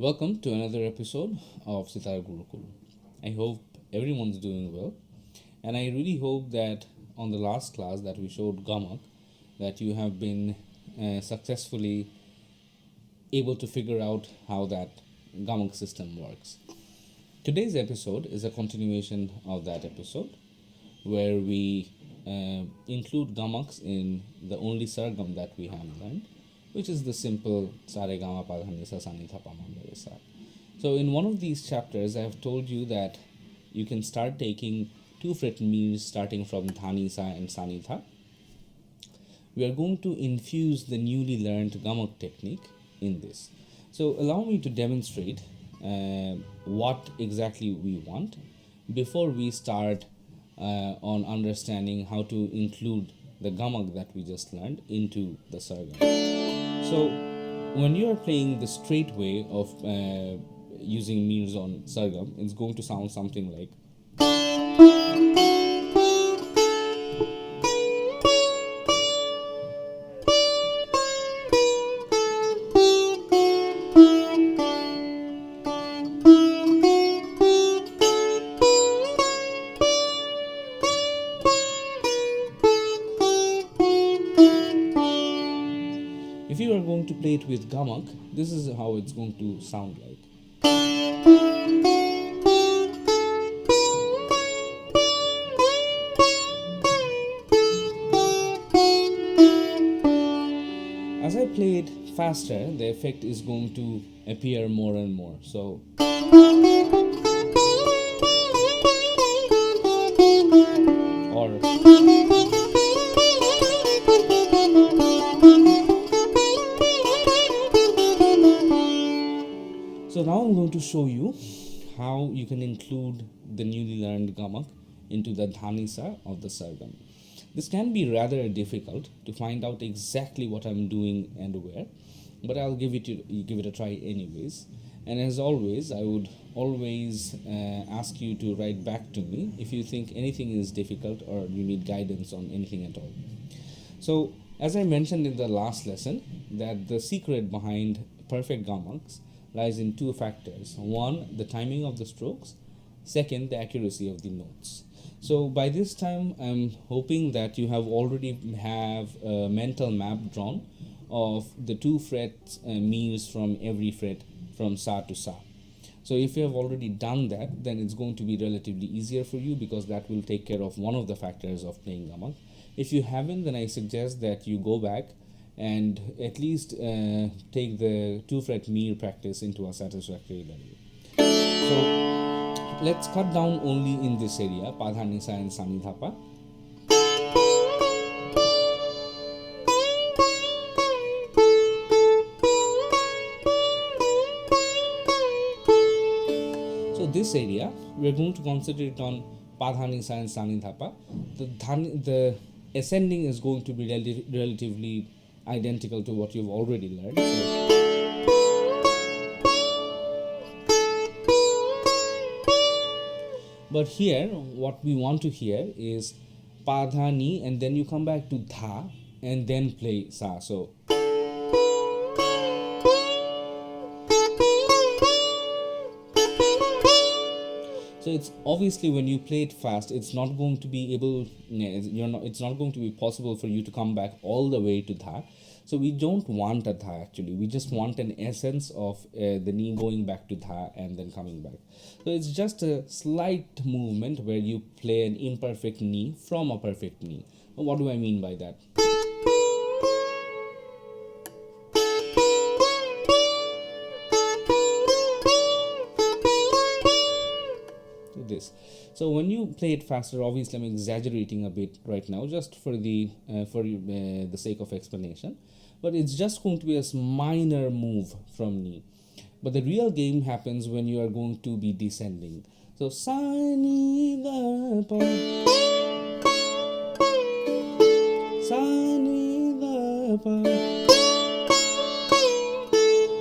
Welcome to another episode of Sitar Gurukul. I hope everyone's doing well, and I really hope that on the last class that we showed gamak, that you have been successfully able to figure out how that gamak system works. Today's episode is a continuation of that episode, where we include gamaks in the only sargam that we have learned, which is the simple sare gama pa dha ni sa sa ni tha pa ma ma re sa. So in one of these chapters, I have told you that you can start taking two fret meers starting from dhani sa and sani tha. We are going to infuse the newly learned gamak technique in this. So allow me to demonstrate what exactly we want before we start on understanding how to include the gamak that we just learned into the sargam. So when you are playing the straight way of using meers on sargam, it's going to sound something like. If you are going to play it with gamak, this is how it's going to sound like. As I play it faster, the effect is going to appear more and more. So or so now I'm going to show you how you can include the newly learned gamak into the dhanisa of the sargam. This can be rather difficult to find out exactly what I'm doing and where, but I'll give it a try anyways. And as always, I would always ask you to write back to me if you think anything is difficult or you need guidance on anything at all. So, as I mentioned in the last lesson, that the secret behind perfect gamaks lies in two factors. One, the timing of the strokes. Second, the accuracy of the notes. So by this time, I'm hoping that you have already have a mental map drawn of the two frets meers from every fret from sa to sa. So if you have already done that, then it's going to be relatively easier for you because that will take care of one of the factors of playing gamak. If you haven't, then I suggest that you go back and at least take the two fret meer practice into a satisfactory level. So let's cut down only in this area, pa dha ni sa and sa ni tha pa. So this area, we are going to concentrate on pa dha ni sa and sa ni tha pa. The ascending is going to be relatively identical to what you've already learned. But here, what we want to hear is pa dha ni, and then you come back to dha and then play sa. So it's obviously when you play it fast, it's not going to be it's not going to be possible for you to come back all the way to dha. So we don't want a dha actually. We just want an essence of the knee going back to dha and then coming back. So it's just a slight movement where you play an imperfect knee from a perfect knee. What do I mean by that? This. So when you play it faster, obviously I'm exaggerating a bit right now just for the sake of explanation, but it's just going to be a minor move from knee. But the real game happens when you are going to be descending. So sa ni da pa, sa ni da pa.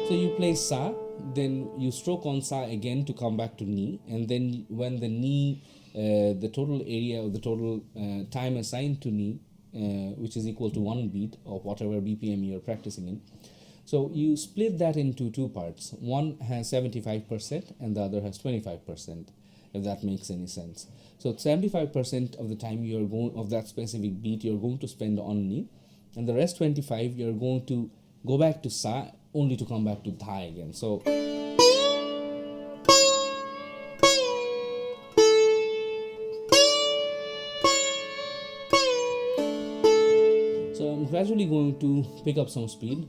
So you play sa, then you stroke on sa again to come back to ni, and then when the ni, the total area or the total time assigned to ni, which is equal to 1 beat of whatever BPM you're practicing in. So you split that into two parts. One has 75% and the other has 25%, if that makes any sense. So 75% of the time you're going of that specific beat you're going to spend on ni, and the rest 25 you're going to go back to sa only to come back to dha again. So I'm gradually going to pick up some speed.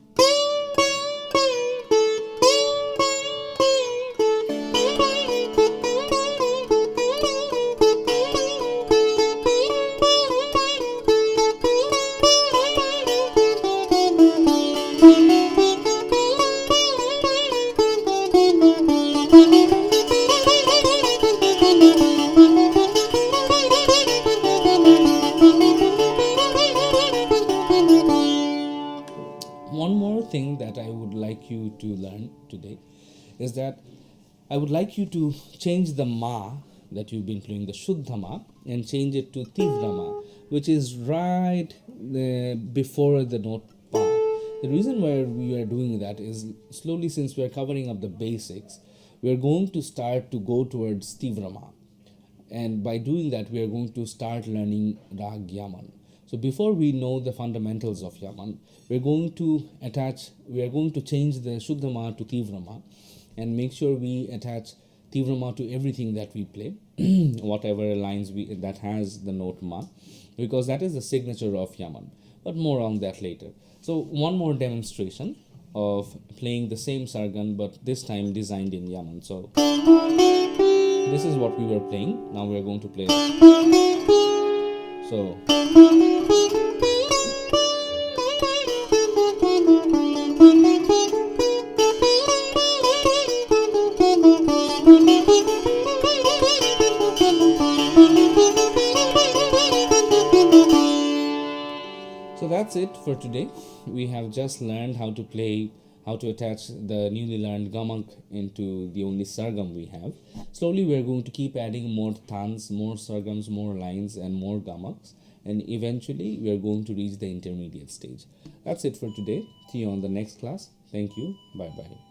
One more thing that I would like you to learn today is that I would like you to change the ma that you've been playing, the Shuddha ma, and change it to Tivra ma, which is right before the note pa. The reason why we are doing that is slowly, since we are covering up the basics, we are going to start to go towards Tivra ma. And by doing that, we are going to start learning Rag Yaman. So before we know the fundamentals of Yaman, we are going to change the Shuddhama to Tivrama and make sure we attach Tivrama to everything that we play, whatever lines that has the note Ma, because that is the signature of Yaman. But more on that later. So one more demonstration of playing the same sargam, but this time designed in Yaman. So this is what we were playing. Now we are going to play. So that's it for today. We have just learned how to attach the newly learned gamak into the only sargam we have. Slowly we are going to keep adding more thans, more sargams, more lines and more gamaks, and eventually we are going to reach the intermediate stage. That's it for today. See you on the next class. Thank you. Bye bye.